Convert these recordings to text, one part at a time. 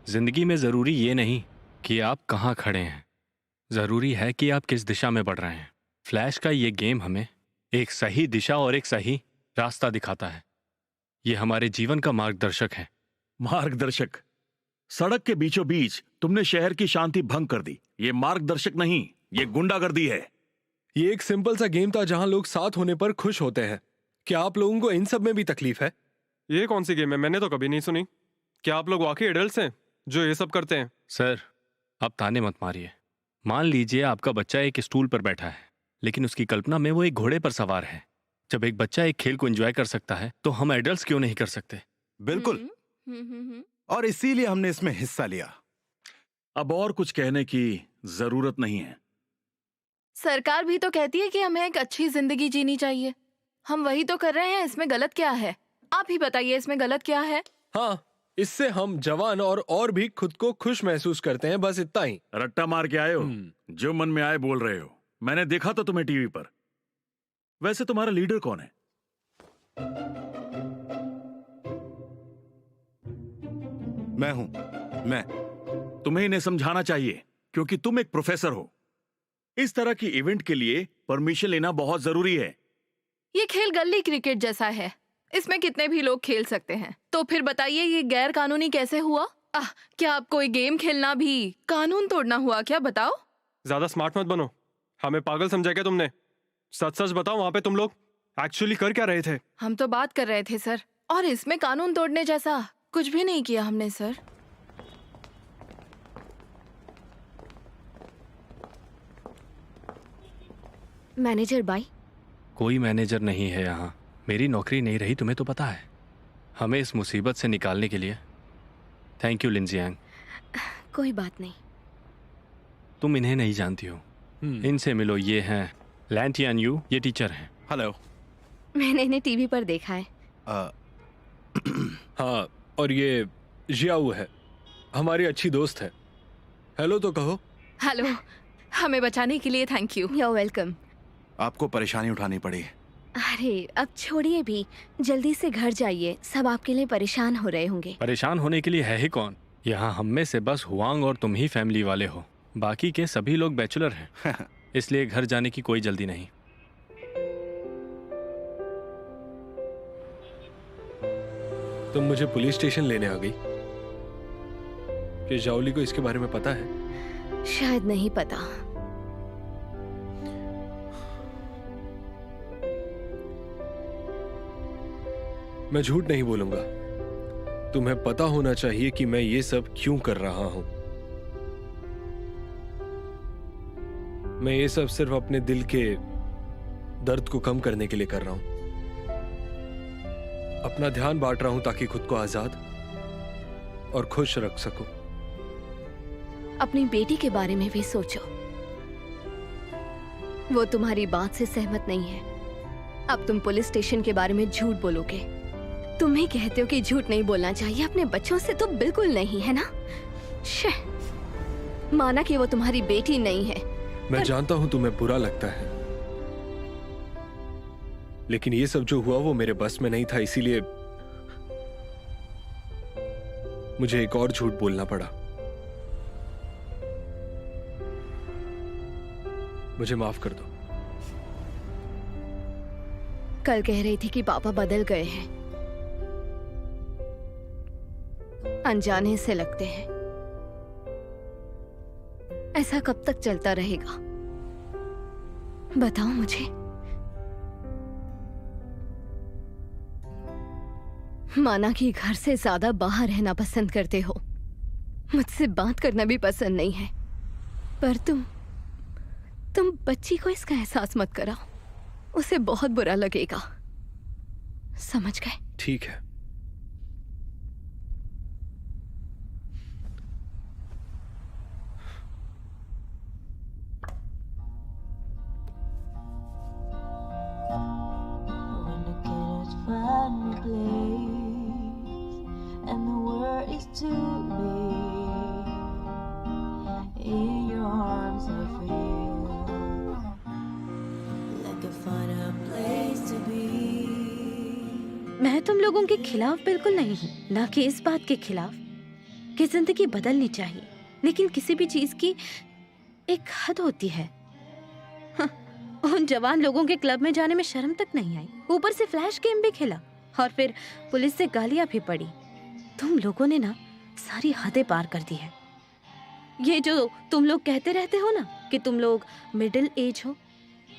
जिंदगी में जरूरी ये नहीं कि आप कहाँ खड़े हैं, जरूरी है कि आप किस दिशा में बढ़ रहे हैं। फ्लैश का ये गेम हमें एक सही दिशा और एक सही रास्ता दिखाता है। ये हमारे जीवन का मार्गदर्शक है। मार्गदर्शक? सड़क के बीचों बीच तुमने शहर की शांति भंग कर दी। ये मार्गदर्शक नहीं, ये गुंडागर्दी है। ये एक सिंपल सा गेम था जहां लोग साथ होने पर खुश होते हैं। क्या आप लोगों को इन सब में भी तकलीफ है? ये कौन सी गेम है? मैंने तो कभी नहीं सुनी। क्या आप लोग वाकई एडल्ट्स हैं जो ये सब करते हैं? सर, आप ताने मत मारिए। मान लीजिए आपका बच्चा एक स्टूल पर बैठा है, लेकिन उसकी कल्पना में वो एक घोड़े पर सवार है। जब एक बच्चा एक खेल को एंजॉय कर सकता है तो हम एडल्ट्स क्यों नहीं कर सकते? बिल्कुल। और इसीलिए हमने इसमें हिस्सा लिया। अब और कुछ कहने की जरूरत नहीं है। सरकार भी तो कहती है कि हमें एक अच्छी जिंदगी जीनी चाहिए। हम वही तो कर रहे हैं, इसमें गलत क्या है? आप ही बताइए, इसमें गलत क्या है? हाँ, इससे हम जवान और भी खुद को खुश महसूस करते हैं, बस इतना ही। रट्टा मार के आए हो? जो मन में आए बोल रहे हो। मैंने देखा तो तुम्हें टीवी पर। वैसे तुम्हारा लीडर कौन है? मैं हूं। मैं। तुम्हें इन्हें समझाना चाहिए क्योंकि तुम एक प्रोफेसर हो। इस तरह की इवेंट के लिए परमिशन लेना बहुत जरूरी है। ये खेल गली क्रिकेट जैसा है, इसमें कितने भी लोग खेल सकते हैं। तो फिर बताइए ये गैर कानूनी कैसे हुआ? क्या आपको ये गेम खेलना भी कानून तोड़ना हुआ क्या? बताओ। ज्यादा स्मार्ट मत बनो। हमें पागल समझा क्या तुमने? सच सच बताओ, वहां पे तुम लोग एक्चुअली कर क्या रहे थे? हम तो बात कर रहे थे सर, और इसमें कानून तोड़ने जैसा कुछ भी नहीं किया हमने सर। Manager by? कोई मैनेजर नहीं है यहाँ। मेरी नौकरी नहीं रही, तुम्हें तो पता है। हमें इस मुसीबत से निकालने के लिए थैंक यू लिंजियांग। कोई बात नहीं। तुम इन्हें नहीं जानती हो, इनसे मिलो। ये हैं लैंटियान यू, ये टीचर हैं। हेलो। मैंने इन्हें टीवी पर देखा है। हाँ, और ये जियाऊ है, हमारी अच्छी दोस्त है। हेलो तो कहो। हेलो, हमें बचाने के लिए थैंक यू। You welcome. आपको परेशानी उठानी पड़ी। अरे अब छोड़िए भी, जल्दी से घर जाइए। सब आपके लिए परेशान हो रहे होंगे। परेशान होने के लिए है ही कौन? यहाँ हम में से बस हुआंग और तुम ही फैमिली वाले हो, बाकी के सभी लोग बैचलर हैं। इसलिए घर जाने की कोई जल्दी नहीं। तुम मुझे पुलिस स्टेशन लेने आ गई? कि जाओली को इसके बारे में पता है? शायद नहीं पता। मैं झूठ नहीं बोलूंगा। तुम्हें पता होना चाहिए कि मैं ये सब क्यों कर रहा हूं। मैं ये सब सिर्फ अपने दिल के दर्द को कम करने के लिए कर रहा हूं। अपना ध्यान बांट रहा हूं ताकि खुद को आजाद और खुश रख सकूं। अपनी बेटी के बारे में भी सोचो। वो तुम्हारी बात से सहमत नहीं है। अब तुम पुलिस स्टेशन के बारे में झूठ बोलोगे। तुम ही कहते हो कि झूठ नहीं बोलना चाहिए। अपने बच्चों से तो बिल्कुल नहीं, है ना? माना कि वो तुम्हारी बेटी नहीं है। मैं जानता हूं तुम्हें बुरा लगता है, लेकिन ये सब जो हुआ वो मेरे बस में नहीं था, इसीलिए मुझे एक और झूठ बोलना पड़ा। मुझे माफ कर दो। कल कह रही थी कि पापा बदल गए हैं। अनजाने से लगते हैं। ऐसा कब तक चलता रहेगा? बताओ मुझे। माना कि घर से ज्यादा बाहर रहना पसंद करते हो, मुझसे बात करना भी पसंद नहीं है, पर तुम बच्ची को इसका एहसास मत कराओ। उसे बहुत बुरा लगेगा। समझ गए? ठीक है। मैं तुम लोगों के खिलाफ बिल्कुल नहीं हूँ, ना कि इस बात के खिलाफ। कि जिंदगी बदलनी चाहिए, लेकिन किसी भी चीज की एक हद होती है। हाँ, उन जवान लोगों के क्लब में जाने में शर्म तक नहीं आई, ऊपर से फ्लैश गेम भी खेला और फिर पुलिस से गालियां भी पड़ी। तुम लोगों ने ना सारी हदें पार कर दी है। ये जो तुम लोग कहते रहते हो ना कि तुम लोग मिडिल एज हो,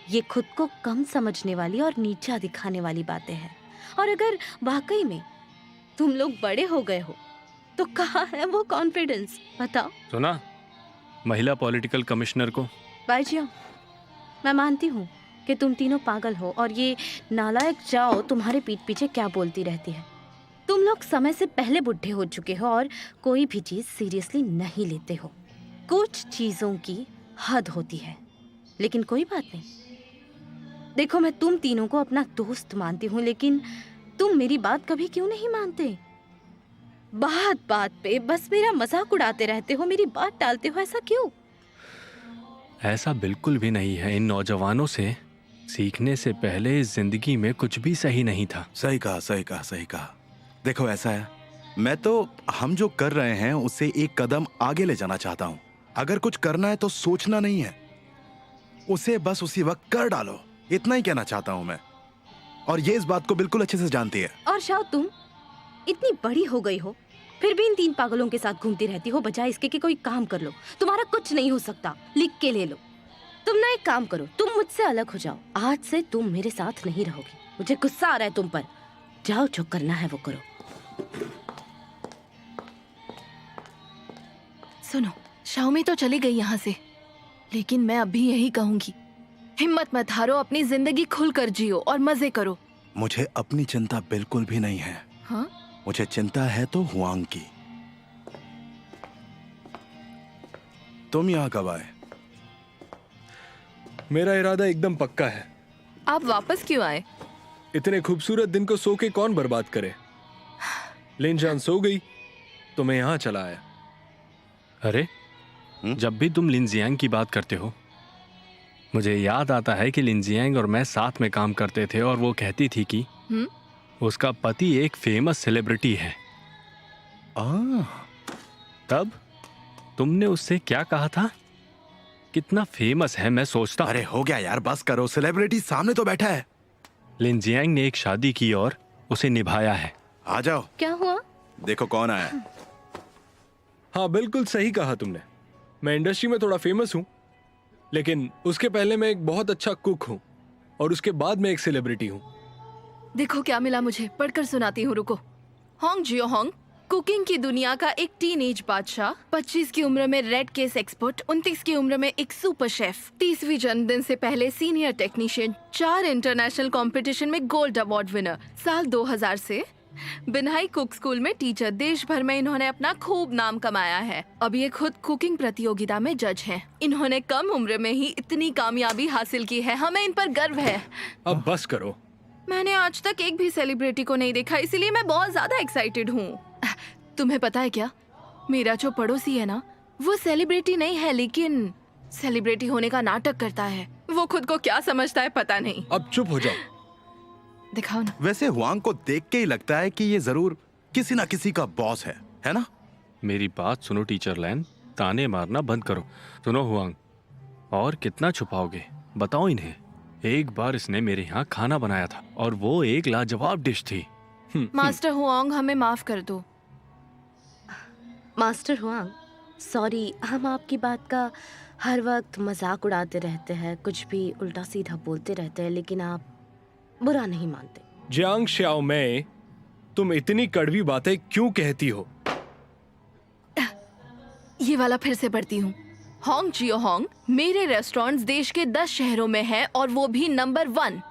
ये खुद को कम समझने वाली और नीचा दिखाने वाली बातें हैं। और अगर वाकई में तुम लोग बड़े हो गए हो तो कहाँ है वो कॉन्फिडेंस, बताओ। सुना महिला पॉलिटिकल कमिश्नर को? बाईजियो, मैं मानती हूँ कि तुम तीनों पागल हो और ये नालायक जाओ तुम्हारे पीठ पीछे क्या बोलती रहती है। तुम लोग समय से पहले बुढ़े हो चुके हो और कोई भी चीज सीरियसली नहीं लेते हो। कुछ चीजों की हद होती है, लेकिन कोई बात नहीं। देखो, मैं तुम तीनों को अपना दोस्त मानती हूँ, लेकिन तुम मेरी बात कभी क्यों नहीं मानते? बात बात पे बस मेरा मजाक उड़ाते रहते हो, मेरी बात टालते हो, ऐसा क्यों? ऐसा बिल्कुल भी नहीं है। इन नौजवानों से सीखने से पहले इस जिंदगी में कुछ भी सही नहीं था। सही कहा, सही कहा, सही कहा। देखो ऐसा है, मैं तो हम जो कर रहे हैं उससे एक कदम आगे ले जाना चाहता हूँ। अगर कुछ करना है तो सोचना नहीं है, उसे बस उसी वक्त कर डालो, इतना ही कहना चाहता हूँ मैं। और ये इस बात को बिल्कुल अच्छे से जानती है। और शायद तुम इतनी बड़ी हो गई हो फिर भी इन तीन पागलों के साथ घूमती रहती हो, बजाय इसके कि कोई काम कर लो। तुम्हारा कुछ नहीं हो सकता, लिख के ले लो। तुम ना एक काम करो, तुम मुझसे अलग हो जाओ। आज से तुम मेरे साथ नहीं रहोगी। मुझे गुस्सा आ रहा है तुम पर। जाओ, जो करना है वो करो। सुनो, शाओमी तो चली गई यहाँ से, लेकिन मैं अब भी यही कहूंगी, हिम्मत मत हारो, अपनी जिंदगी खुलकर जियो और मजे करो। मुझे अपनी चिंता बिल्कुल भी नहीं है। हाँ? मुझे चिंता है तो हुआंग की। तुम यहाँ कब आए? मेरा इरादा एकदम पक्का है। आप वापस क्यों आए? इतने खूबसूरत दिन को सो के कौन बर्बाद करे। लिनजान सो गई तो मैं यहाँ चला आया। अरे जब भी तुम लिनजियांग की बात करते हो, मुझे याद आता है कि लिनजियांग और मैं साथ में काम करते थे और वो कहती थी कि उसका पति एक फेमस सेलिब्रिटी है। तब तुमने उससे क्या कहा था? कितना फेमस है मैं सोचता। अरे हो गया यार, बस करो, सेलिब्रिटी सामने तो बैठा है। लिनजियांग ने एक शादी की और उसे निभाया है। आ जाओ। क्या हुआ? देखो कौन आया। हाँ, बिल्कुल सही कहा तुमने। मैं इंडस्ट्री में थोड़ा फेमस हूँ, लेकिन उसके पहले मैं एक बहुत अच्छा कुक हूँ और उसके बाद मैं एक सेलिब्रिटी हूँ। देखो क्या मिला मुझे, पढ़कर सुनाती हूँ, रुको। होंग जियो होंग कुकिंग की दुनिया का एक टीनेज बादशाह, 25 की उम्र में रेड केस एक्सपर्ट, 29 की उम्र में एक सुपर शेफ, 30वीं जन्मदिन से पहले सीनियर टेक्नीशियन, 4 इंटरनेशनल कंपटीशन में गोल्ड अवार्ड विनर, साल 2000 से बिन्हाई कुक स्कूल में टीचर। देश भर में इन्होंने अपना खूब नाम कमाया है। अब ये खुद कुकिंग प्रतियोगिता में जज हैं। इन्होंने कम उम्र में ही इतनी कामयाबी हासिल की है, हमें इन पर गर्व है। अब बस करो। मैंने आज तक एक भी सेलिब्रिटी को नहीं देखा, इसीलिए मैं बहुत ज्यादा एक्साइटेड हूँ। तुम्हें पता है क्या, मेरा जो पड़ोसी है ना, वो सेलिब्रिटी नहीं है, लेकिन सेलिब्रिटी होने का नाटक करता है। वो खुद को क्या समझता है पता नहीं। अब चुप हो जाओ। दिखाओ ना। वैसे हुआंग को देख के ही लगता है कि ये जरूर किसी ना किसी का बॉस है ना? मेरी बात सुनो टीचर लैन, ताने मारना बंद करो। सुनो हुआंग, और कितना छुपाओगे? बताओ इन्हें। एक बार इसने मेरे यहाँ खाना बनाया था और वो एक लाजवाब डिश थी। मास्टर हुआंग, हमें माफ कर दो। मास्टर हुआंग, सॉरी, हम आपकी बात का हर वक्त मजाक उड़ाते रहते हैं, कुछ भी उल्टा सीधा बोलते रहते हैं, लेकिन आप बुरा नहीं मानते। जियांग श्याओ मैं, तुम इतनी कड़वी बातें क्यों कहती हो? ये वाला फिर से पढ़ती हूँ। होंग जियो होंग मेरे रेस्टोरेंट्स देश के 10 शहरों में है और वो भी नंबर 1।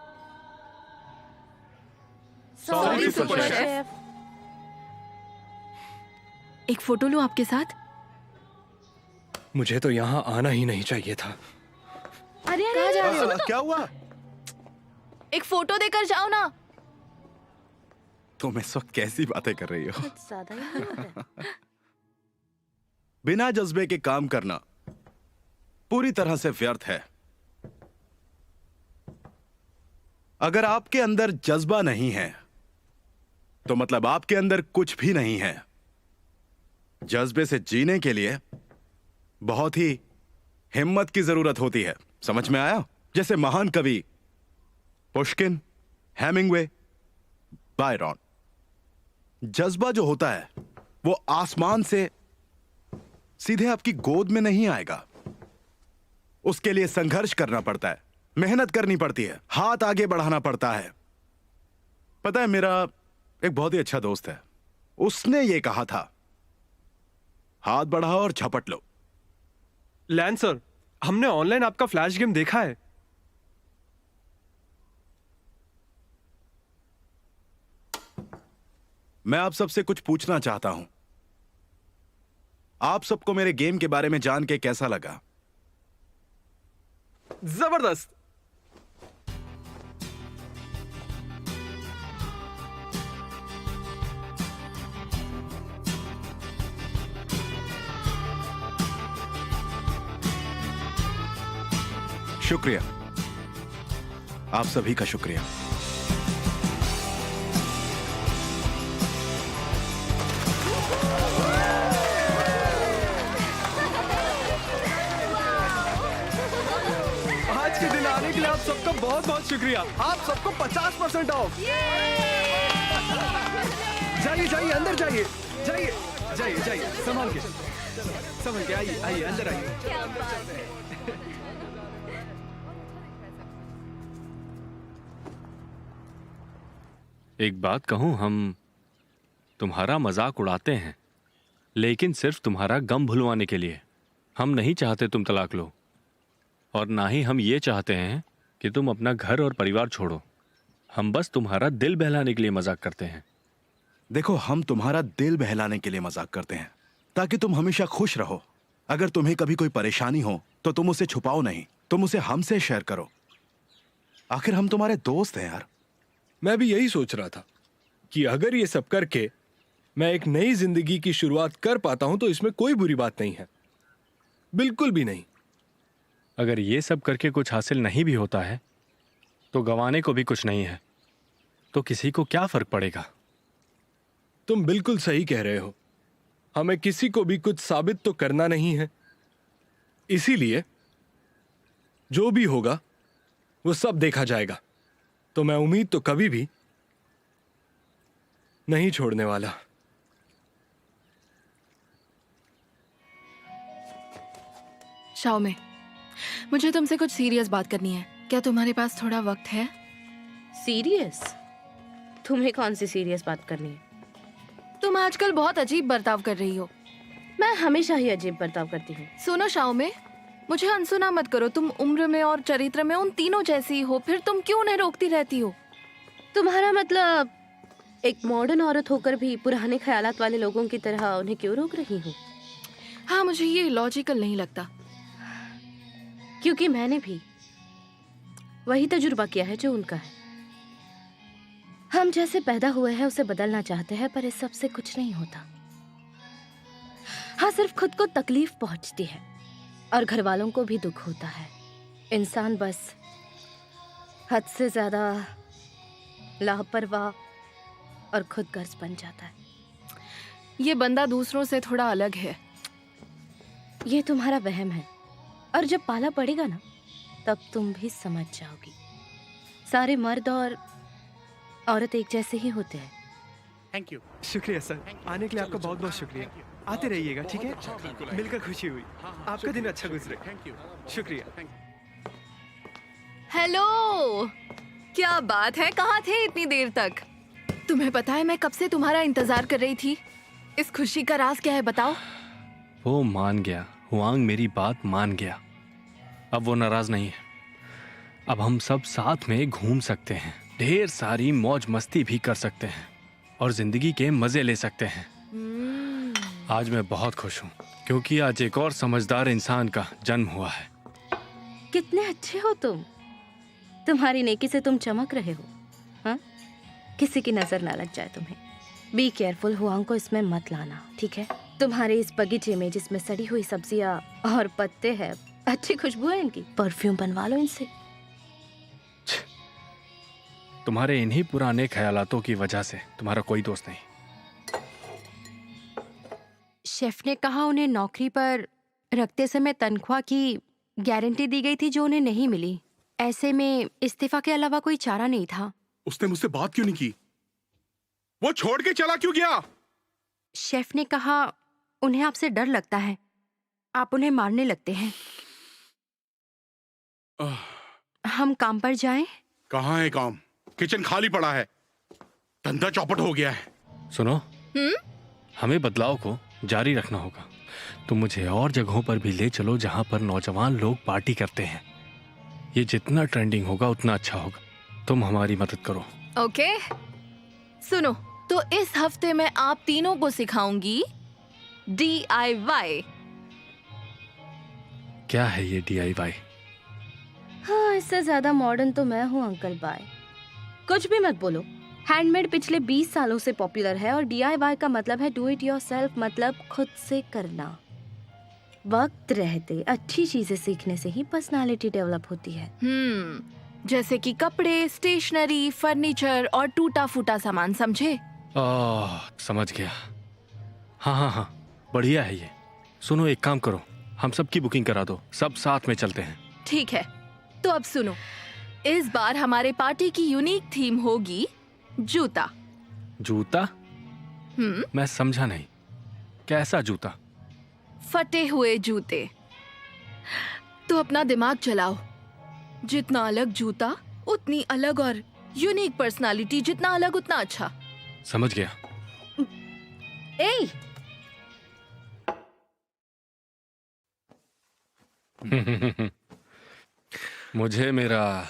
Sorry super chef. एक फोटो लूं आपके साथ? मुझे तो यहाँ आना ही नहीं चाहिए था। अरे कहाँ जा रहे हो? क्या हुआ? एक फोटो देकर जाओ ना। तुम इस वक्त कैसी बातें कर रही हो? कुछ ज्यादा ही हो रहा है। बिना जज्बे के काम करना पूरी तरह से व्यर्थ है। अगर आपके अंदर जज्बा नहीं है तो मतलब आपके अंदर कुछ भी नहीं है। जज्बे से जीने के लिए बहुत ही हिम्मत की जरूरत होती है, समझ में आया? जैसे महान कवि पुष्किन, हेमिंगवे, बायरन। जज्बा जो होता है वो आसमान से सीधे आपकी गोद में नहीं आएगा। उसके लिए संघर्ष करना पड़ता है, मेहनत करनी पड़ती है, हाथ आगे बढ़ाना पड़ता है। पता है, मेरा एक बहुत ही अच्छा दोस्त है, उसने ये कहा था, हाथ बढ़ाओ और झपट लो। लैंस सर, हमने ऑनलाइन आपका फ्लैश गेम देखा है। मैं आप सबसे कुछ पूछना चाहता हूं। आप सबको मेरे गेम के बारे में जान के कैसा लगा? जबरदस्त। शुक्रिया, आप सभी का शुक्रिया। आज के दिन आने के लिए आप सबका बहुत बहुत शुक्रिया। आप सबको 50% ऑफ। जाइए जाइए, अंदर जाइए, जाइए जाइए जाइए, संभाल के आइए आइए, अंदर आइए। एक बात कहूं, हम तुम्हारा मजाक उड़ाते हैं, लेकिन सिर्फ तुम्हारा गम भुलवाने के लिए। हम नहीं चाहते तुम तलाक लो, और ना ही हम ये चाहते हैं कि तुम अपना घर और परिवार छोड़ो। हम बस तुम्हारा दिल बहलाने के लिए मजाक करते हैं। देखो, हम तुम्हारा दिल बहलाने के लिए मजाक करते हैं ताकि तुम हमेशा खुश रहो। अगर तुम्हें कभी कोई परेशानी हो तो तुम उसे छुपाओ नहीं, तुम उसे हमसे शेयर करो। आखिर हम तुम्हारे दोस्त हैं यार। मैं भी यही सोच रहा था कि अगर ये सब करके मैं एक नई जिंदगी की शुरुआत कर पाता हूं तो इसमें कोई बुरी बात नहीं है, बिल्कुल भी नहीं। अगर ये सब करके कुछ हासिल नहीं भी होता है तो गंवाने को भी कुछ नहीं है, तो किसी को क्या फर्क पड़ेगा? तुम बिल्कुल सही कह रहे हो। हमें किसी को भी कुछ साबित तो करना नहीं है, इसीलिए जो भी होगा वो सब देखा जाएगा। तो मैं उम्मीद तो कभी भी नहीं छोड़ने वाला। शाओमे, मुझे तुमसे कुछ सीरियस बात करनी है। क्या तुम्हारे पास थोड़ा वक्त है? सीरियस? तुम्हें कौन सी सीरियस बात करनी है? तुम आजकल बहुत अजीब बर्ताव कर रही हो। मैं हमेशा ही अजीब बर्ताव करती हूँ। सुनो शाओमे, मुझे अनसुना मत करो। तुम उम्र में और चरित्र में उन तीनों जैसी हो, फिर तुम क्यों उन्हें रोकती रहती हो? तुम्हारा मतलब एक मॉडर्न औरत होकर भी पुराने ख्यालात वाले लोगों की तरह उन्हें क्यों रोक रही हूँ? हाँ, मुझे ये लॉजिकल नहीं लगता। क्योंकि मैंने भी वही तजुर्बा किया है जो उनका है। हम जैसे पैदा हुए हैं उसे बदलना चाहते हैं, पर इस सब से कुछ नहीं होता। हाँ, सिर्फ खुद को तकलीफ पहुंचती है और घर वालों को भी दुख होता है। इंसान बस हद से ज्यादा लापरवाह और खुदगर्ज बन जाता है। ये बंदा दूसरों से थोड़ा अलग है। ये तुम्हारा वहम है, और जब पाला पड़ेगा ना तब तुम भी समझ जाओगी। सारे मर्द और औरत एक जैसे ही होते हैं। Thank you. शुक्रिया सर, आने के लिए आपका बहुत बहुत शुक्रिया। आते रहिएगा, ठीक है? मिलकर खुशी हुई। आपका दिन अच्छा गुजरे। Thank you. शुक्रिया। हेलो, क्या बात है? कहाँ थे इतनी देर तक? तुम्हें पता है मैं कब से तुम्हारा इंतजार कर रही थी। इस खुशी का राज क्या है, बताओ? वो मान गया, हुआंग मेरी बात मान गया। अब वो नाराज नहीं है। अब हम सब साथ में घूम सकते हैं, ढेर सारी मौज मस्ती भी कर सकते हैं और जिंदगी के मजे ले सकते हैं। आज मैं बहुत खुश हूँ क्योंकि आज एक और समझदार इंसान का जन्म हुआ है। कितने अच्छे हो तुम। तुम्हारी नेकी से तुम चमक रहे हो। हाँ, किसी की नजर ना लग जाए तुम्हें। बी केयरफुल, हुआंग को इसमें मत लाना, ठीक है? तुम्हारे इस बगीचे में जिसमें सड़ी हुई सब्जियां और पत्ते हैं, अच्छी खुशबू है इनकी। परफ्यूम बनवा लो इनसे। तुम्हारे इन्हीं पुराने ख्यालातों की वजह से तुम्हारा कोई दोस्त नहीं। शेफ ने कहा उन्हें नौकरी पर रखते समय तनख्वाह की गारंटी दी गई थी जो उन्हें नहीं मिली। ऐसे में इस्तीफा के अलावा कोई चारा नहीं था। उसने मुझसे बात क्यों नहीं की? वो छोड़ के चला क्यों गया? शेफ ने कहा उन्हें आपसे डर लगता है, आप उन्हें मारने लगते हैं। हम काम पर जाएं? कहाँ है काम? किचन खाली पड़ा है, धंधा चौपट हो गया है। सुनो, हमें बदलाव को जारी रखना होगा। तुम मुझे और जगहों पर भी ले चलो जहां पर नौजवान लोग पार्टी करते हैं। ये जितना ट्रेंडिंग होगा उतना अच्छा होगा। तुम हमारी मदद करो। ओके, सुनो, तो इस हफ्ते मैं आप तीनों को सिखाऊंगी DIY। क्या है ये DIY? हाँ, इससे ज्यादा मॉडर्न तो मैं हूँ अंकल बाय। कुछ भी मत बोलो। हैंडमेड पिछले 20 सालों से पॉपुलर है और DIY का मतलब है डू इट योरसेल्फ, मतलब खुद से करना। वक्त रहते अच्छी चीजें सीखने से ही पर्सनालिटी डेवलप होती है। जैसे कि कपड़े, स्टेशनरी, फर्नीचर और टूटा फूटा सामान, समझे? समझ गया। हाँ, बढ़िया है ये। सुनो, एक काम करो, हम सब की बुकिंग करा दो, सब साथ में चलते हैं। ठीक है, तो अब सुनो, इस बार हमारे पार्टी की यूनिक थीम होगी जूता। जूता? मैं समझा नहीं, कैसा जूता? फटे हुए जूते। तो अपना दिमाग चलाओ। जितना अलग जूता उतनी अलग, और यूनिक पर्सनालिटी जितना अलग उतना अच्छा। समझ गया। ए, मुझे मेरा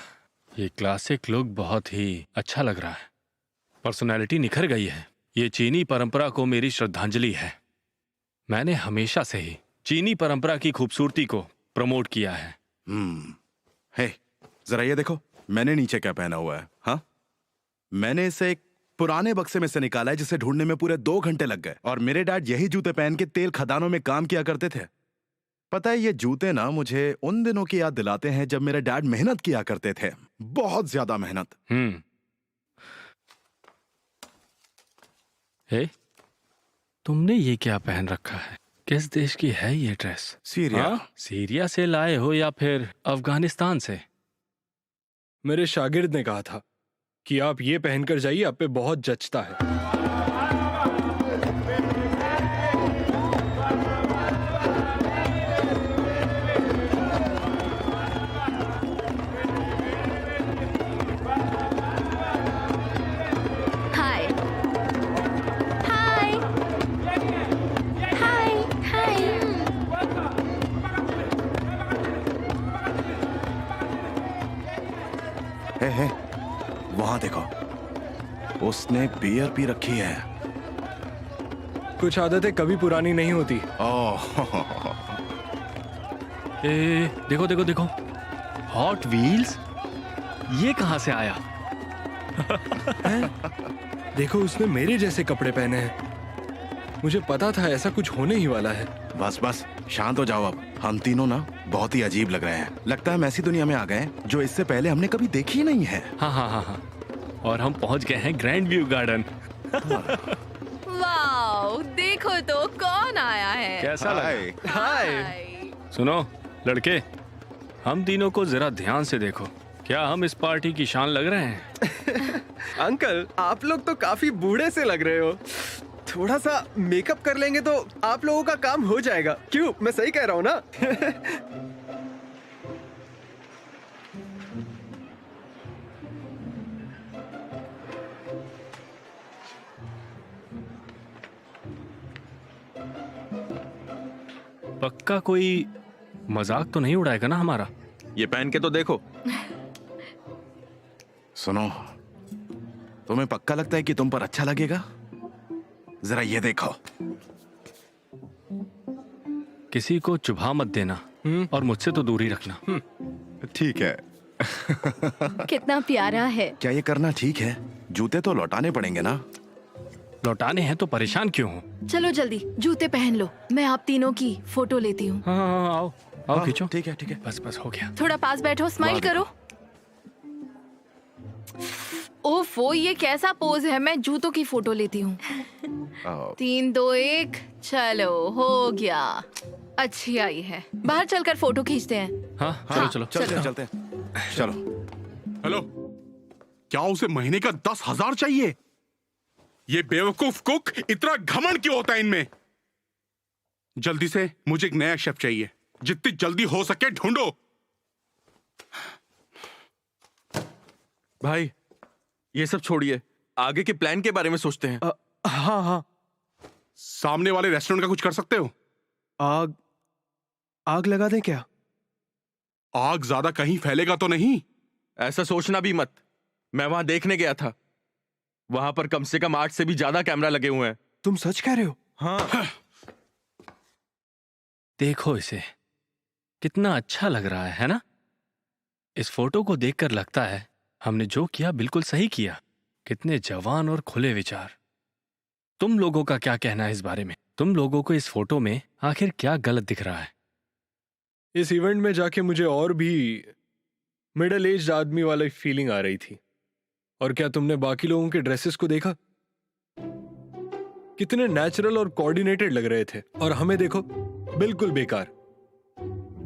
ये क्लासिक लुक बहुत ही अच्छा लग रहा है। पर्सनालिटी निखर गई है। ये चीनी परंपरा को मेरी श्रद्धांजलि है। मैंने हमेशा से ही चीनी परंपरा की खूबसूरती को प्रमोट किया है। हे, जरा ये देखो, मैंने नीचे क्या पहना हुआ है। हाँ, मैंने इसे एक पुराने बक्से में से निकाला है जिसे ढूंढने में पूरे 2 घंटे लग गए। और मेरे डैड यही जूते पहन के तेल खदानों में काम किया करते थे। पता है, ये जूते ना मुझे उन दिनों की याद दिलाते हैं जब मेरे डैड मेहनत किया करते थे, बहुत ज्यादा मेहनत। हे, तुमने ये क्या पहन रखा है? किस देश की है ये ड्रेस? सीरिया। हाँ? सीरिया से लाए हो या फिर अफगानिस्तान से? मेरे शागिर्द ने कहा था कि आप ये पहनकर जाइए, आप पे बहुत जचता है। हाय हाय हाय हाय। हे, वहां देखो, उसने बियर पी रखी है। कुछ आदतें कभी पुरानी नहीं होती। ए, देखो देखो देखो, हॉट व्हील्स, ये कहां से आया? देखो, उसने मेरे जैसे कपड़े पहने हैं। मुझे पता था ऐसा कुछ होने ही वाला है। बस बस, शांत हो जाओ अब। हम तीनों ना बहुत ही अजीब लग रहे हैं। लगता है हम ऐसी दुनिया में आ गए जो इससे पहले हमने कभी देखी नहीं है। हाँ, और हम पहुंच गए हैं ग्रैंड व्यू गार्डन। वाओ, देखो तो कौन आया है। कैसा लगा? हाय। सुनो लड़के, हम तीनों को जरा ध्यान से देखो। क्या हम इस पार्टी की शान लग रहे हैं? अंकल, आप लोग तो काफी बूढ़े से लग रहे हो। थोड़ा सा मेकअप कर लेंगे तो आप लोगों का काम हो जाएगा। क्यों, मैं सही कह रहा हूँ ना? पक्का कोई मजाक तो नहीं उड़ाएगा ना हमारा? ये पहन के तो देखो। सुनो, तुम्हें पक्का लगता है कि तुम पर अच्छा लगेगा? जरा ये देखो। किसी को चुभा मत देना और मुझसे तो दूर ही रखना। ठीक है। कितना प्यारा है। क्या ये करना ठीक है? जूते तो लौटाने पड़ेंगे ना? लौटाने हैं तो परेशान क्यों हो? चलो जल्दी जूते पहन लो, मैं आप तीनों की फोटो लेती हूँ। हाँ, आओ आओ, खींचो। ठीक है ठीक है। बस हो गया। थोड़ा पास बैठो, स्माइल करो। ओफो, ये कैसा पोज है? मैं जूतों की फोटो लेती हूँ। 3, 2, 1, चलो हो गया। अच्छी आई है। बाहर चलकर फोटो खींचते हैं। हाँ चलो चलो। चलते हैं चलते हैं, चलो। हेलो, क्या उसे महीने का 10,000 चाहिए? ये बेवकूफ कुक, इतना घमंड क्यों होता है इनमें? जल्दी से मुझे एक नया शेफ चाहिए, जितनी जल्दी हो सके ढूंढो। भाई ये सब छोड़िए, आगे के प्लान के बारे में सोचते हैं। हाँ हाँ, सामने वाले रेस्टोरेंट का कुछ कर सकते हो? आग आग लगा दें क्या? आग ज्यादा कहीं फैलेगा तो नहीं? ऐसा सोचना भी मत। मैं वहां देखने गया था, वहां पर कम से कम 8 से भी ज्यादा कैमरा लगे हुए हैं। तुम सच कह रहे हो? हाँ। देखो इसे, कितना अच्छा लग रहा है ना? इस फोटो को देखकर लगता है हमने जो किया बिल्कुल सही किया। कितने जवान और खुले विचार। तुम लोगों का क्या कहना है इस बारे में? तुम लोगों को इस फोटो में आखिर क्या गलत दिख रहा है? इस इवेंट में जाके मुझे और भी मिडिल एज आदमी वाली फीलिंग आ रही थी। और क्या तुमने बाकी लोगों के ड्रेसेस को देखा? कितने नेचुरल और कोऑर्डिनेटेड लग रहे थे, और हमें देखो, बिल्कुल बेकार।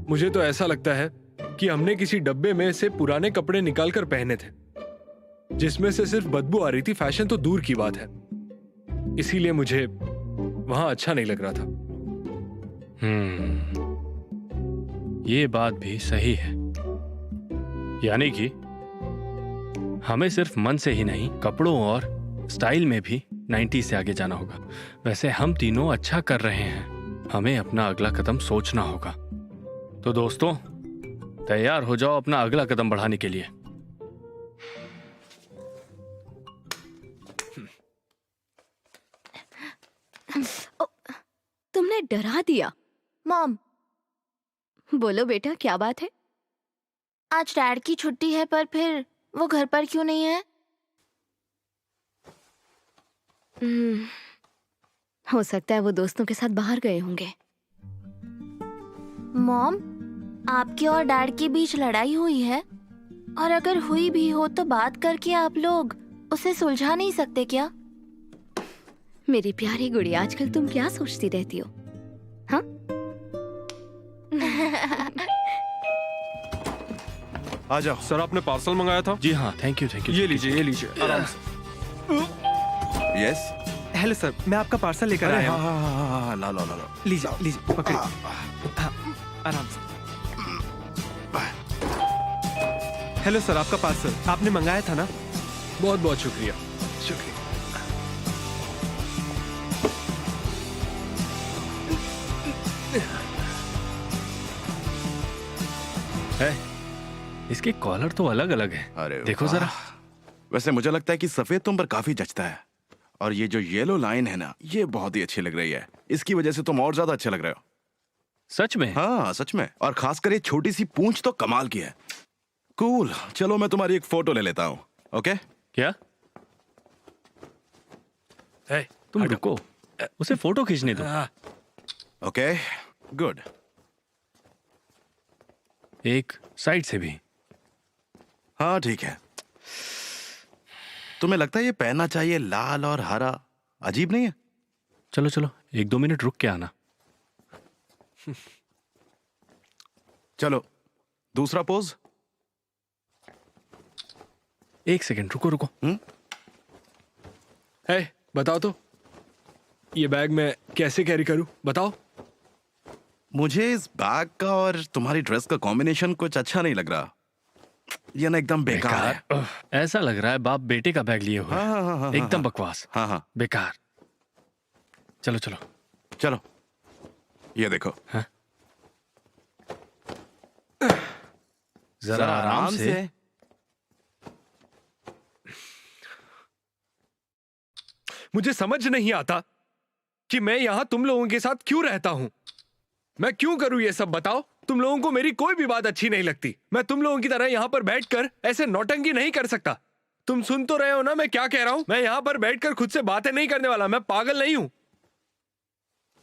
मुझे तो ऐसा लगता है कि हमने किसी डब्बे में से पुराने कपड़े निकालकर पहने थे, जिसमें से सिर्फ बदबू आ रही थी। फैशन तो दूर की बात है। इसीलिए मुझे वहां अच्छा नहीं लग रहा था। ये बात भी सही है। यानी कि हमें सिर्फ मन से ही नहीं, कपड़ों और स्टाइल में भी 90 से आगे जाना होगा। वैसे हम तीनों अच्छा कर रहे हैं, हमें अपना अगला कदम सोचना होगा। तो दोस्तों, तैयार हो जाओ अपना अगला कदम बढ़ाने के लिए। तुमने डरा दिया। मॉम, बोलो बेटा, क्या बात है? आज डैड की छुट्टी है, पर फिर वो घर पर क्यों नहीं है? हो सकता है वो दोस्तों के साथ बाहर गए होंगे। मॉम, आपके और डैड के बीच लड़ाई हुई है? और अगर हुई भी हो तो बात करके आप लोग उसे सुलझा नहीं सकते क्या? मेरी प्यारी गुड़िया, आजकल तुम क्या सोचती रहती हो? हाँ? आ जाओ। सर, आपने पार्सल मंगाया था? जी हाँ, थैंक यू थैंक यू। ये लीजिए आराम से। यस। हेलो सर, मैं आपका पार्सल लेकर आया हूँ। हाँ, ला ला ला ला। लीजिए पकड़िए। हाँ, आराम से। हेलो सर, आपका पार्सल आपने मंगाया था ना? बहुत बहुत शुक्रिया। शुक्रिया। है, इसके कॉलर तो अलग अलग है। अरे देखो वाह। जरा। वैसे मुझे लगता है कि सफेद तुम पर काफी जचता है, और ये जो येलो लाइन है ना, ये बहुत ही अच्छी लग रही है। इसकी वजह से तुम और ज्यादा अच्छे लग रहे हो। सच में? हाँ सच में। और खासकर ये छोटी सी पूंछ तो कमाल की है। कूल। चलो मैं तुम्हारी एक फोटो ले लेता हूँ। ओके? क्या? है, तुम रुको, उसे फोटो खींचने दो। Okay, good. एक साइड से भी। हाँ ठीक है। तुम्हें लगता है ये पहनना चाहिए लाल और हरा? अजीब नहीं है? चलो चलो, 1-2 मिनट रुक के आना। चलो दूसरा पोज। 1 सेकंड रुको रुको। है, बताओ तो, ये बैग मैं कैसे कैरी करूं? बताओ। मुझे इस बैग का और तुम्हारी ड्रेस का कॉम्बिनेशन कुछ अच्छा नहीं लग रहा। ये ना एकदम बेकार है। ऐसा लग रहा है बाप बेटे का बैग लिए हुए हैं। हाँ, एकदम बकवास। हाँ हाँ। बेकार। चलो चलो चलो, ये देखो। हाँ? जरा आराम से। मुझे समझ नहीं आता कि मैं यहां तुम लोगों के साथ क्यों रहता हूं। मैं क्यों करूं ये सब, बताओ? तुम लोगों को मेरी कोई भी बात अच्छी नहीं लगती। मैं तुम लोगों की तरह यहां पर बैठकर ऐसे नौटंकी नहीं कर सकता। तुम सुन तो रहे हो ना मैं क्या कह रहा हूं? मैं यहां पर बैठकर खुद से बातें नहीं करने वाला। मैं पागल नहीं हूं।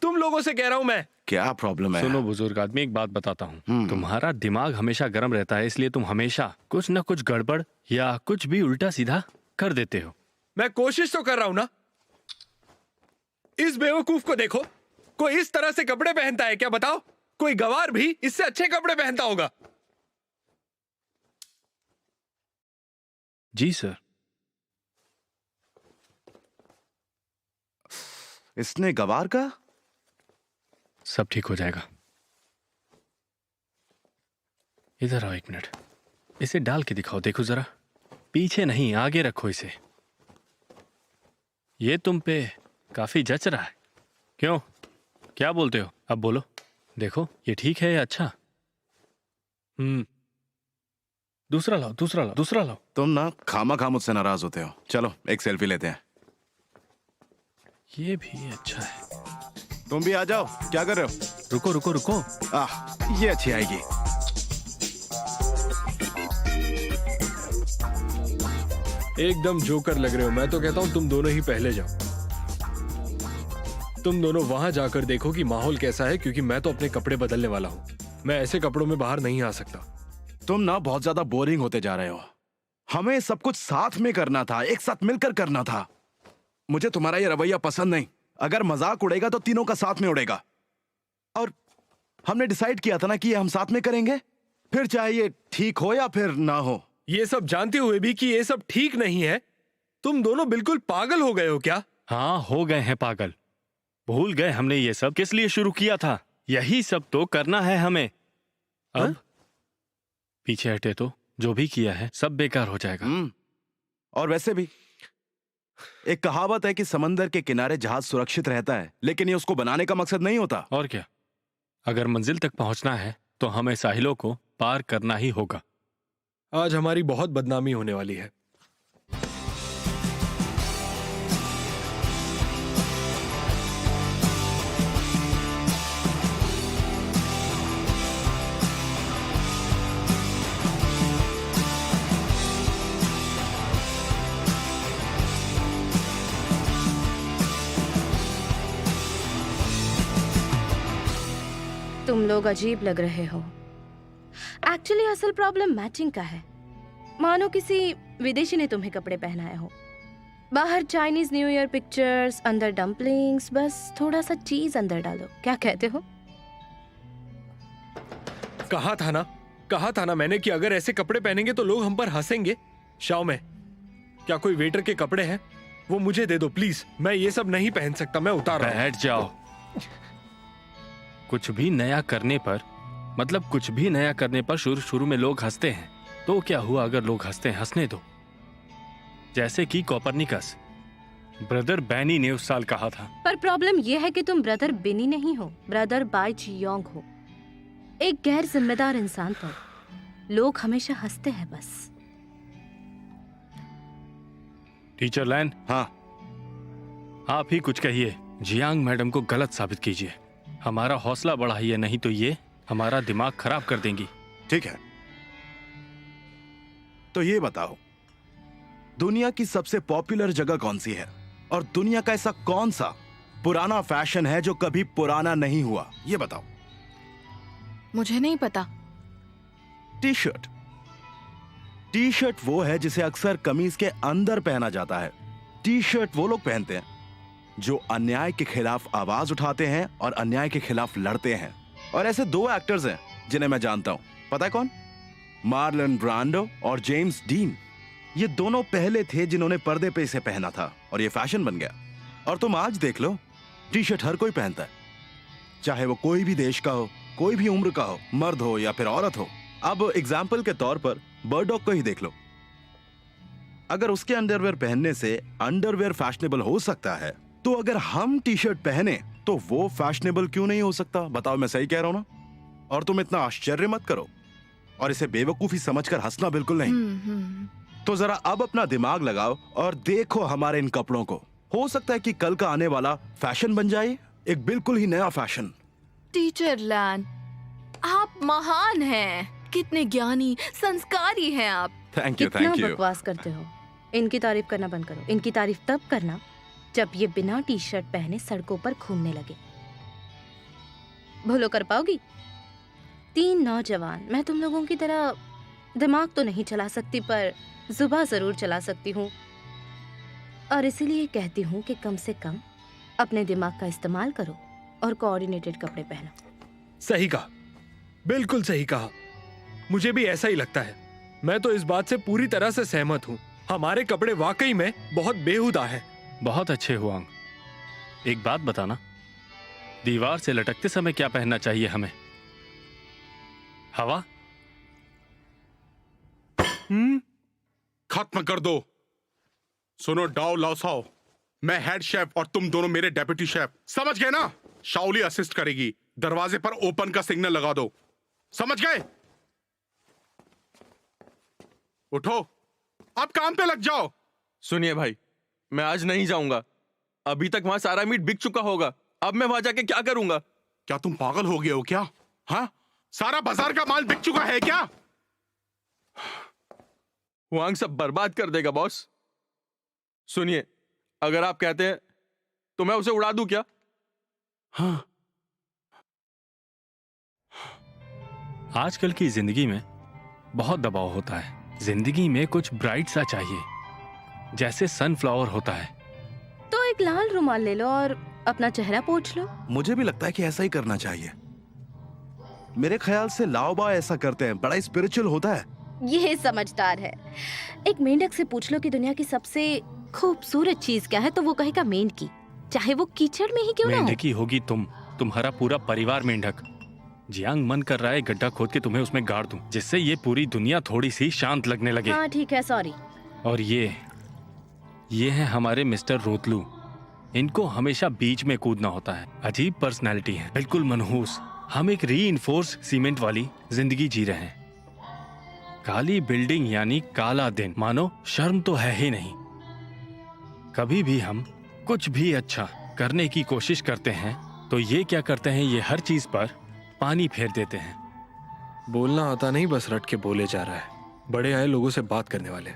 तुम लोगों से कह रहा हूं मैं। क्या प्रॉब्लम है? सुनो बुजुर्ग आदमी, एक बात बताता हूँ। तुम्हारा दिमाग हमेशा गर्म रहता है, इसलिए तुम हमेशा कुछ न कुछ गड़बड़ या कुछ भी उल्टा सीधा कर देते हो। मैं कोशिश तो कर रहा हूं ना। इस बेवकूफ को देखो, कोई इस तरह से कपड़े पहनता है क्या? बताओ, कोई गवार भी इससे अच्छे कपड़े पहनता होगा। जी सर। इसने गवार का? सब ठीक हो जाएगा। इधर आओ एक मिनट, इसे डाल के दिखाओ, देखो जरा। पीछे नहीं, आगे रखो इसे। ये तुम पे काफी जच रहा है। क्यों, क्या बोलते हो? अब बोलो, देखो ये ठीक है या अच्छा? दूसरा लाओ, दूसरा लाओ, दूसरा लाओ। तुम ना खामा खा मुझसे नाराज होते हो। चलो एक सेल्फी लेते हैं। ये भी अच्छा है। तुम भी आ जाओ, क्या कर रहे हो? रुको रुको रुको। ये अच्छी आएगी। एकदम जोकर लग रहे हो। मैं तो कहता हूं तुम दोनों ही पहले जाओ। तुम दोनों वहां जाकर देखो कि माहौल कैसा है, क्योंकि मैं तो अपने कपड़े बदलने वाला हूं। मैं ऐसे कपड़ों में बाहर नहीं आ सकता। तुम ना बहुत ज्यादा बोरिंग होते जा रहे हो। हमें सब कुछ साथ में करना था, एक साथ मिलकर करना था। मुझे तुम्हारा ये रवैया पसंद नहीं। अगर मजाक उड़ेगा तो तीनों का साथ में उड़ेगा। और हमने डिसाइड किया था ना कि ये हम साथ में करेंगे, फिर चाहे ये ठीक हो या फिर ना हो। ये सब जानते हुए भी कि ये सब ठीक नहीं है, तुम दोनों बिल्कुल पागल हो गए हो क्या? हाँ, हो गए हैं पागल। भूल गए हमने ये सब किस लिए शुरू किया था। यही सब तो करना है हमें। अब पीछे हटे तो जो भी किया है सब बेकार हो जाएगा। और वैसे भी एक कहावत है कि समंदर के किनारे जहाज सुरक्षित रहता है, लेकिन ये उसको बनाने का मकसद नहीं होता। और क्या, अगर मंजिल तक पहुंचना है तो हमें साहिलों को पार करना ही होगा। आज हमारी बहुत बदनामी होने वाली है। तुम लोग अजीब लग रहे हो। एक्चुअली असल प्रॉब्लम मैचिंग का है। मानो किसी विदेशी ने तुम्हें कपड़े पहनाए हो। बाहर चाइनीज न्यू ईयर पिक्चर्स, अंदर डम्पलिंग्स, बस थोड़ा सा चीज अंदर डालो। क्या कहते हो? कहा था ना मैंने कि अगर ऐसे कपड़े पहनेंगे तो लोग हम पर हंसेंगे। शाओ में, क्या कोई वेटर के कपड़े हैं? वो मुझे दे दो प्लीज। मैं ये सब नहीं पहन सकता। मैं उतार रहा हूं। बैठ जाओ। कुछ भी नया करने पर शुरू में लोग हंसते हैं, तो क्या हुआ अगर लोग हंसते हैं? हंसने दो। जैसे कि कोपरनिकस, ब्रदर बैनी ने उस साल कहा था। पर प्रॉब्लम यह है कि तुम ब्रदर बिनी नहीं हो, ब्रदर बाई चियोंग हो। एक गैर जिम्मेदार इंसान तो लोग हमेशा हंसते हैं बस। टीचर लैन, हाँ, आप ही कुछ कहिए। जियांग मैडम को गलत साबित कीजिए। हमारा हौसला बढ़ाइए, नहीं तो ये हमारा दिमाग खराब कर देंगी। ठीक है, तो ये बताओ, दुनिया की सबसे पॉपुलर जगह कौन सी है? और दुनिया का ऐसा कौन सा पुराना फैशन है जो कभी पुराना नहीं हुआ? ये बताओ। मुझे नहीं पता। T shirt. टी शर्ट वो है जिसे अक्सर कमीज के अंदर पहना जाता है। टी शर्ट वो लोग पहनते हैं जो अन्याय के खिलाफ आवाज उठाते हैं और अन्याय के खिलाफ लड़ते हैं। और ऐसे दो एक्टर्स हैं जिन्हें मैं जानता हूं। पता है कौन? मार्लन ब्रांडो और जेम्स डीन। ये दोनों पहले थे जिन्होंने पर्दे पे इसे पहना था और ये फैशन बन गया। और तुम आज देख लो, टी शर्ट हर कोई पहनता है, चाहे वो कोई भी देश का हो, कोई भी उम्र का हो, मर्द हो या फिर औरत हो। अब एग्जाम्पल के तौर पर बर्डॉग को ही देख लो। अगर उसके अंडरवेयर पहनने से अंडरवेयर फैशनेबल हो सकता है, तो अगर हम टी शर्ट पहने तो वो फैशनेबल क्यों नहीं हो सकता? बताओ, मैं सही कह रहा हूं ना? और तुम इतना आश्चर्य मत करो और इसे बेवकूफी समझकर हंसना बिल्कुल नहीं। तो जरा अब अपना दिमाग लगाओ और देखो हमारे इन कपड़ों को। हो सकता है कि कल का आने वाला फैशन बन जाए, एक बिल्कुल ही नया फैशन। टीचर लैन, आप महान हैं। कितने ज्ञानी, संस्कारी हैं आप। थैंक यू, कितना थैंक यू। बकवास करते हो। इनकी तारीफ करना बंद करो। इनकी तारीफ तब करना जब ये बिना टी शर्ट पहने सड़कों पर घूमने लगे। भूलो कर पाओगी? 3 नौजवान। मैं तुम लोगों की तरह दिमाग तो नहीं चला सकती, पर जुबान जरूर चला सकती हूँ। और इसीलिए कहती हूँ कि कम से कम अपने दिमाग का इस्तेमाल करो और कोऑर्डिनेटेड कपड़े पहनो। सही कहा, बिल्कुल सही कहा। मुझे भी ऐसा ही लगता है। मैं तो इस बात से पूरी तरह से सहमत हूँ। हमारे कपड़े वाकई में बहुत बेहुदा हैं। बहुत अच्छे हुआंग। एक बात बताना, दीवार से लटकते समय क्या पहनना चाहिए हमें? हवा? खत्म कर दो। सुनो डाओ लाओसाओ, मैं हेड शेफ और तुम दोनों मेरे डेप्यूटी शेफ, समझ गए ना? शाओली असिस्ट करेगी। दरवाजे पर ओपन का सिग्नल लगा दो, समझ गए? उठो, अब काम पे लग जाओ। सुनिए भाई, मैं आज नहीं जाऊंगा। अभी तक वहां सारा मीट बिक चुका होगा। अब मैं वहां जाके क्या करूंगा? क्या तुम पागल हो गए हो क्या? हाँ, सारा बाजार का माल बिक चुका है क्या? हुआंग सब बर्बाद कर देगा बॉस। सुनिए, अगर आप कहते हैं तो मैं उसे उड़ा दूं क्या? हाँ। आजकल की जिंदगी में बहुत दबाव होता है। जिंदगी में कुछ ब्राइट सा चाहिए, जैसे सनफ्लावर होता है। तो एक लाल रुमाल ले लो और अपना चेहरा पोंछ लो। मुझे भी लगता है कि ऐसा ही करना चाहिए। मेरे ख्याल से लाओबा ऐसा करते हैं, बड़ा स्पिरिचुअल होता है। ये समझदार है। एक मेंढक से पूछ लो कि दुनिया की सबसे खूबसूरत चीज क्या है, तो वो कहेगा मेंढकी, चाहे वो कीचड़ में ही क्यों ना हो। मेंढकी होगी तुम्हारा पूरा परिवार मेंढक। जियांग मन कर रहा है गड्ढा खोद के तुम्हें उसमें गाड़ दूं, जिससे ये पूरी दुनिया थोड़ी सी शांत लगने लगे। हाँ ठीक है, सॉरी। और ये है हमारे मिस्टर रोतलू। इनको हमेशा बीच में कूदना होता है। अजीब पर्सनैलिटी है, बिल्कुल मनहूस। हम एक रीइंफोर्स सीमेंट वाली जिंदगी जी रहे हैं। काली बिल्डिंग यानी काला दिन, मानो शर्म तो है ही नहीं। कभी भी हम कुछ भी अच्छा करने की कोशिश करते हैं तो ये क्या करते हैं, ये हर चीज पर पानी फेर देते हैं। बोलना आता नहीं, बस रट के बोले जा रहा है। बड़े आए लोगों से बात करने वाले।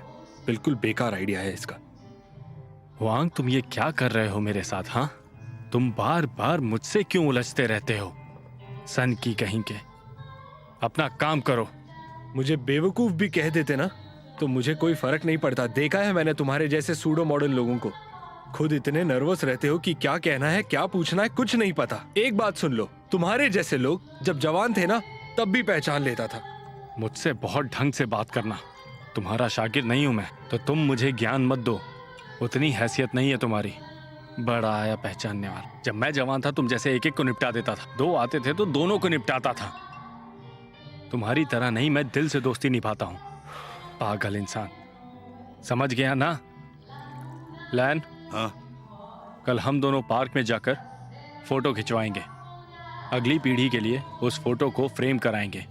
बिल्कुल बेकार आइडिया है इसका। हुआंग, तुम ये क्या कर रहे हो मेरे साथ? हाँ, तुम बार बार मुझसे क्यों उलझते रहते हो? सन की कहीं के, अपना काम करो। मुझे बेवकूफ भी कह देते ना तो मुझे कोई फर्क नहीं पड़ता। देखा है मैंने तुम्हारे जैसे सूडो मॉडर्न लोगों को। खुद इतने नर्वस रहते हो कि क्या कहना है, क्या पूछना है, कुछ नहीं पता। एक बात सुन लो, तुम्हारे जैसे लोग जब जवान थे ना तब भी पहचान लेता था। मुझसे बहुत ढंग से बात करना। तुम्हारा शागिर्द नहीं हूं मैं, तो तुम मुझे ज्ञान मत दो। उतनी हैसियत नहीं है तुम्हारी। बड़ा आया पहचानने वाला। जब मैं जवान था तुम जैसे एक एक को निपटा देता था। दो आते थे तो दोनों को निपटाता था। तुम्हारी तरह नहीं, मैं दिल से दोस्ती निभाता हूं। पागल इंसान, समझ गया ना? लैन, हाँ। कल हम दोनों पार्क में जाकर फोटो खिंचवाएंगे। अगली पीढ़ी के लिए उस फोटो को फ्रेम कराएंगे।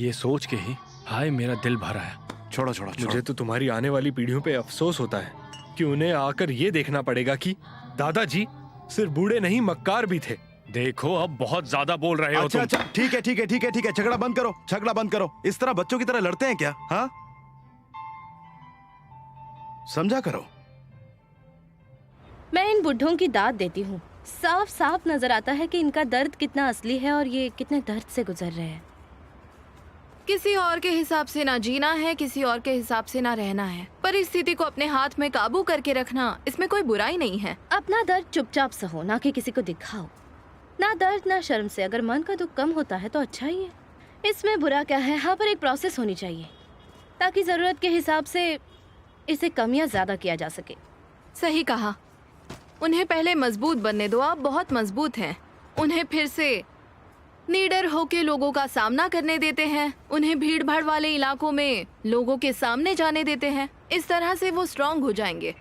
ये सोच के ही हाय मेरा दिल भरा है। छोड़ो छोड़ो छोड़ो। मुझे तो तुम्हारी आने वाली पीढ़ियों पे अफसोस होता है कि उन्हें आकर ये देखना पड़ेगा कि दादाजी सिर्फ बूढ़े नहीं मक्कार भी थे। देखो, अब बहुत ज्यादा बोल रहे हो अच्छा तुम। अच्छा, ठीक है ठीक है ठीक है ठीक है, झगड़ा बंद करो, झगड़ा बंद करो। इस तरह बच्चों की तरह लड़ते हैं क्या? हाँ, समझा करो। मैं इन बुढ़ों की दाद देती हूँ। साफ साफ नजर आता है कि इनका दर्द कितना असली है और ये कितने दर्द से गुजर रहे हैं। किसी और के हिसाब से ना जीना है, किसी और के हिसाब से ना रहना है। परिस्थिति को अपने हाथ में काबू करके रखना, इसमें कोई बुराई नहीं है। अपना दर्द चुपचाप सहो, ना कि किसी को दिखाओ। ना दर्द ना शर्म से अगर मन का दुख कम होता है तो अच्छा ही है। इसमें बुरा क्या है? हाँ, पर एक प्रोसेस होनी चाहिए ताकि जरूरत के हिसाब से इसे कम या ज्यादा किया जा सके। सही कहा। उन्हें पहले मजबूत बनने दो। आप बहुत मजबूत हैं। उन्हें फिर से निडर होके लोगों का सामना करने देते हैं। उन्हें भीड़ भाड़ वाले इलाकों में लोगों के सामने जाने देते हैं। इस तरह से वो स्ट्रांग हो जाएंगे।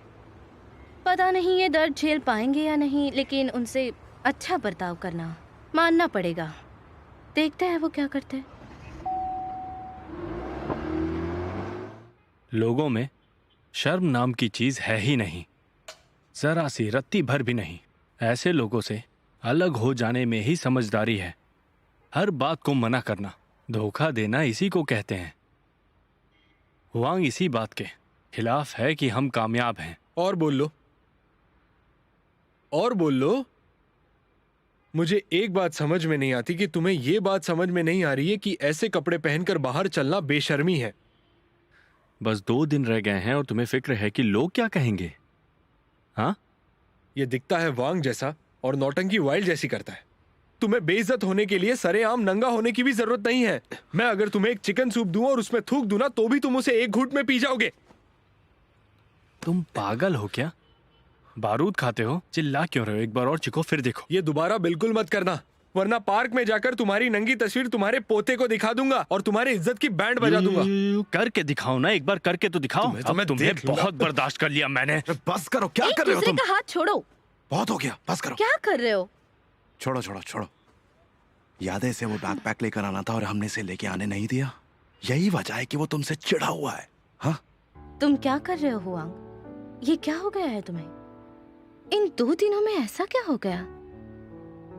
पता नहीं ये दर्द झेल पाएंगे या नहीं, लेकिन उनसे अच्छा बर्ताव करना मानना पड़ेगा। देखते हैं वो क्या करते हैं। लोगों में शर्म नाम की चीज है ही नहीं, जरा सी रत्ती भर भी नहीं। ऐसे लोगों से अलग हो जाने में ही समझदारी है। हर बात को मना करना, धोखा देना, इसी को कहते हैं। हुआंग इसी बात के खिलाफ है कि हम कामयाब हैं। और बोल लो, और बोल लो। मुझे एक बात समझ में नहीं आती कि तुम्हें ये बात समझ में नहीं आ रही है कि ऐसे कपड़े पहनकर बाहर चलना बेशर्मी है। बस 2 दिन रह गए हैं और तुम्हें फिक्र है कि लोग क्या कहेंगे। हाँ? ये दिखता है वांग जैसा और नौटंकी वाइल्ड जैसी करता है। तुम्हें बेइज्जत होने के लिए सरेआम नंगा होने की भी जरूरत नहीं है। मैं अगर तुम्हें एक चिकन सूप दूं और उसमें थूक दूं ना, तो भी तुम उसे एक घूंट में पी जाओगे। तुम पागल हो क्या? बारूद खाते हो? चिल्ला क्यों रहे हो? एक बार और चिखो फिर देखो। ये दोबारा बिल्कुल मत करना, वरना पार्क में जाकर तुम्हारी नंगी तस्वीर तुम्हारे पोते को दिखा दूंगा और तुम्हारी इज्जत की बैंड बजा दूंगा। करके दिखाओ ना, एक बार करके तो दिखाओ। अब तुम्हें बहुत बर्दाश्त कर लिया मैंने। बस करो, क्या एक कर रहे हो दूसरे तुम? का हाथ छोड़ो। बहुत हो गया, बस करो। क्या कर रहे हो? छोड़ो छोड़ो छोड़ो। यादें से वो बैकपैक लेकर आना था और हमने इसे लेके आने नहीं दिया। यही वजह है कि वो तुमसे चिढ़ा हुआ है। हाँ, तुम क्या कर रहे हो हुआंग? ये क्या हो गया है तुम्हें? इन 2 दिनों में ऐसा क्या हो गया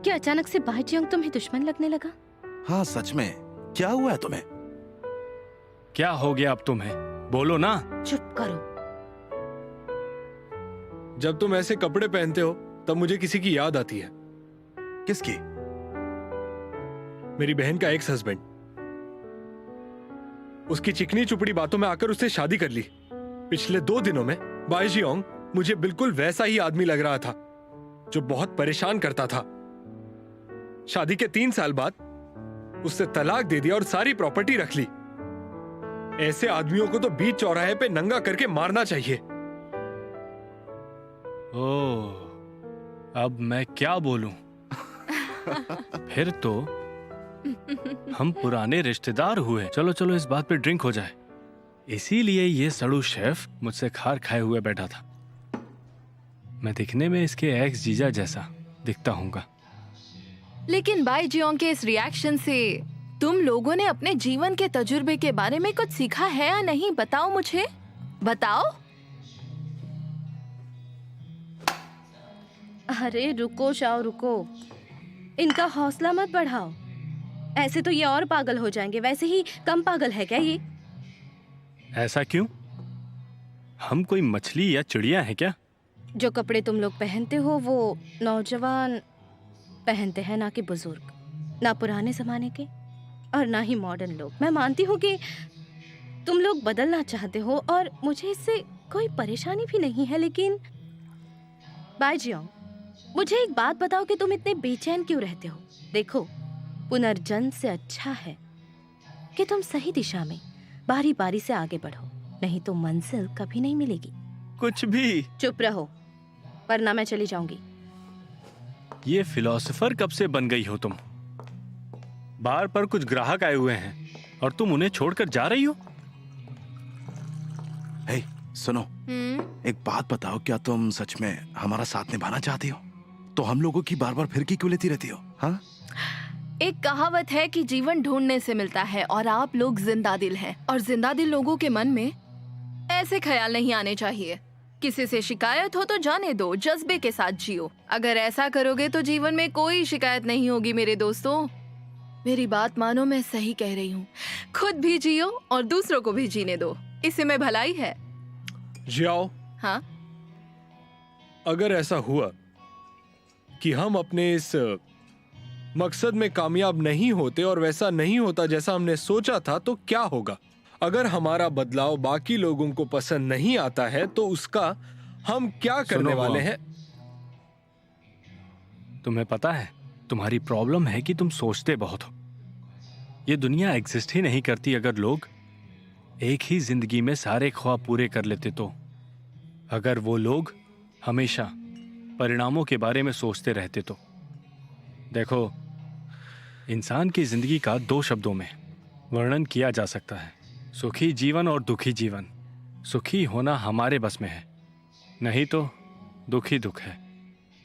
कि अचानक से बाईजियांग तुम्हें दुश्मन लगने लगा? हाँ सच में क्या हुआ है तुम्हें? क्या हो गया अब तुम्हें? बोलो ना। चुप करो। जब तुम ऐसे कपड़े पहनते हो तब मुझे किसी की याद आती है। किसकी? मेरी बहन का एक्स हस्बैंड। उसकी चिकनी चुपड़ी बातों में आकर उससे शादी कर ली। पिछले 2 दिनों में बाईजियांग मुझे बिल्कुल वैसा ही आदमी लग रहा था जो बहुत परेशान करता था। शादी के 3 साल बाद उससे तलाक दे दिया और सारी प्रॉपर्टी रख ली। ऐसे आदमियों को तो बीच चौराहे पे नंगा करके मारना चाहिए। ओह, अब मैं क्या बोलूं? फिर तो हम पुराने रिश्तेदार हुए। चलो चलो, इस बात पे ड्रिंक हो जाए। इसीलिए ये सड़ू शेफ मुझसे खार खाए हुए बैठा था। मैं दिखने में इसके एक्स जीजा जैसा दिखता हूँगा। लेकिन बाईजियांग के इस रिएक्शन से तुम लोगों ने अपने जीवन के तजुर्बे के बारे में कुछ सीखा है या नहीं? बताओ मुझे, बताओ। अरे रुको शाओ, रुको। इनका हौसला मत बढ़ाओ। ऐसे तो ये और पागल हो जाएंगे। वैसे ही कम पागल है क्या ये? ऐसा क्यों? हम कोई मछली या चिड़िया है क्या? जो कपड़े तुम लोग पहनते हो वो नौजवान पहनते हैं, ना कि बुजुर्ग। ना पुराने जमाने के और ना ही मॉडर्न लोग। मैं मानती हूँ कि तुम लोग बदलना चाहते हो और मुझे इससे कोई परेशानी भी नहीं है, लेकिन बाईजियांग, मुझे एक बात बताओ कि तुम इतने बेचैन क्यों रहते हो? देखो, पुनर्जन्म से अच्छा है कि तुम सही दिशा में बारी बारी से आगे बढ़ो, नहीं तो मंजिल कभी नहीं मिलेगी। कुछ भी। चुप रहो, वरना मैं चली जाऊंगी। ये फिलोसोफर कब से बन गई हो तुम? बार पर कुछ ग्राहक आए हुए हैं और तुम उन्हें छोड़कर जा रही हो? हे, सुनो, एक बात बताओ, क्या तुम सच में हमारा साथ निभाना चाहती हो? तो हम लोगों की बार बार फिरकी क्यों लेती रहती हो? हाँ, एक कहावत है कि जीवन ढूंढने से मिलता है और आप लोग जिंदा दिल हैं, और जिंदा दिल लोगों के मन में ऐसे ख्याल नहीं आने चाहिए। किसी से शिकायत हो तो जाने दो, जज्बे के साथ जियो। अगर ऐसा करोगे तो जीवन में कोई शिकायत नहीं होगी मेरे दोस्तों। मेरी बात मानो, मैं सही कह रही हूँ। खुद भी जियो और दूसरों को भी जीने दो, इसी में भलाई है। जियाओ, हाँ? अगर ऐसा हुआ कि हम अपने इस मकसद में कामयाब नहीं होते और वैसा नहीं होता जैसा हमने सोचा था, तो क्या होगा? अगर हमारा बदलाव बाकी लोगों को पसंद नहीं आता है तो उसका हम क्या करने वाले हैं? तुम्हें पता है, तुम्हारी प्रॉब्लम है कि तुम सोचते बहुत हो। ये दुनिया एग्जिस्ट ही नहीं करती अगर लोग एक ही जिंदगी में सारे ख्वाब पूरे कर लेते तो। अगर वो लोग हमेशा परिणामों के बारे में सोचते रहते तो। देखो, इंसान की जिंदगी का 2 शब्दों में वर्णन किया जा सकता है, सुखी जीवन और दुखी जीवन। सुखी होना हमारे बस में है, नहीं तो दुखी दुख है।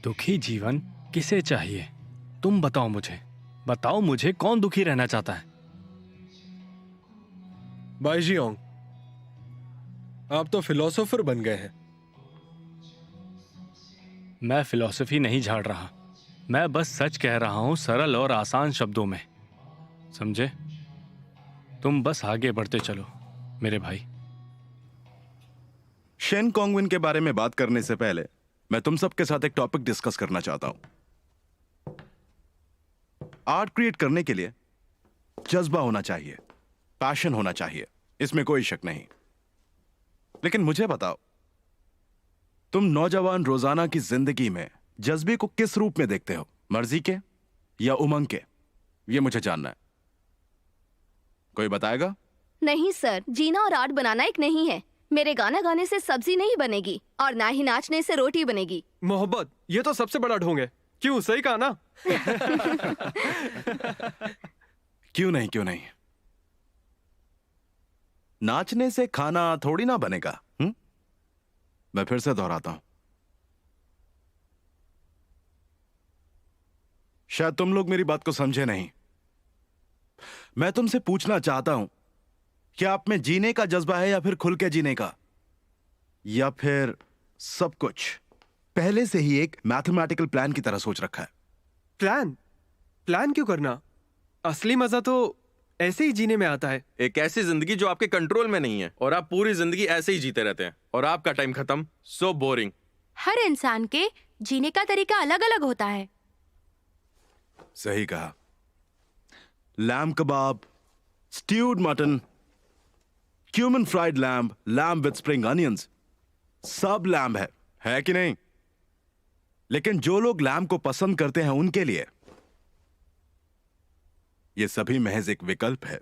दुखी जीवन किसे चाहिए? तुम बताओ मुझे, बताओ मुझे, कौन दुखी रहना चाहता है? बाईजियांग, आप तो फिलोसोफर बन गए हैं। मैं फिलॉसफी नहीं झाड़ रहा, मैं बस सच कह रहा हूं, सरल और आसान शब्दों में, समझे? तुम बस आगे बढ़ते चलो मेरे भाई। शेन कॉन्गविन के बारे में बात करने से पहले मैं तुम सबके साथ एक टॉपिक डिस्कस करना चाहता हूं। आर्ट क्रिएट करने के लिए जज्बा होना चाहिए, पैशन होना चाहिए, इसमें कोई शक नहीं। लेकिन मुझे बताओ, तुम नौजवान रोजाना की जिंदगी में जज्बे को किस रूप में देखते हो? मर्जी के या उमंग के? ये मुझे जानना है। कोई बताएगा? नहीं सर, जीना और आर्ट बनाना एक नहीं है। मेरे गाना गाने से सब्जी नहीं बनेगी और ना ही नाचने से रोटी बनेगी। मोहब्बत, ये तो सबसे बड़ा ढोंग है। क्यों, सही कहा ना? क्यों नहीं, क्यों नहीं? नाचने से खाना थोड़ी ना बनेगा। मैं फिर से दोहराता हूं, शायद तुम लोग मेरी बात को समझे नहीं। मैं तुमसे पूछना चाहता हूं, क्या आप में जीने का जज्बा है या फिर खुल के जीने का, या फिर सब कुछ पहले से ही एक मैथमेटिकल प्लान की तरह सोच रखा है? प्लान क्यों करना? असली मजा तो ऐसे ही जीने में आता है। एक ऐसी जिंदगी जो आपके कंट्रोल में नहीं है और आप पूरी जिंदगी ऐसे ही जीते रहते हैं और आपका टाइम खत्म। So boring. हर इंसान के जीने का तरीका अलग अलग होता है। सही कहा। Lamb kebab, stewed mutton, cumin fried lamb, lamb with spring onions, सब लैम्ब है कि नहीं? लेकिन जो लोग लैम्ब को पसंद करते हैं उनके लिए ये सभी महज एक विकल्प है।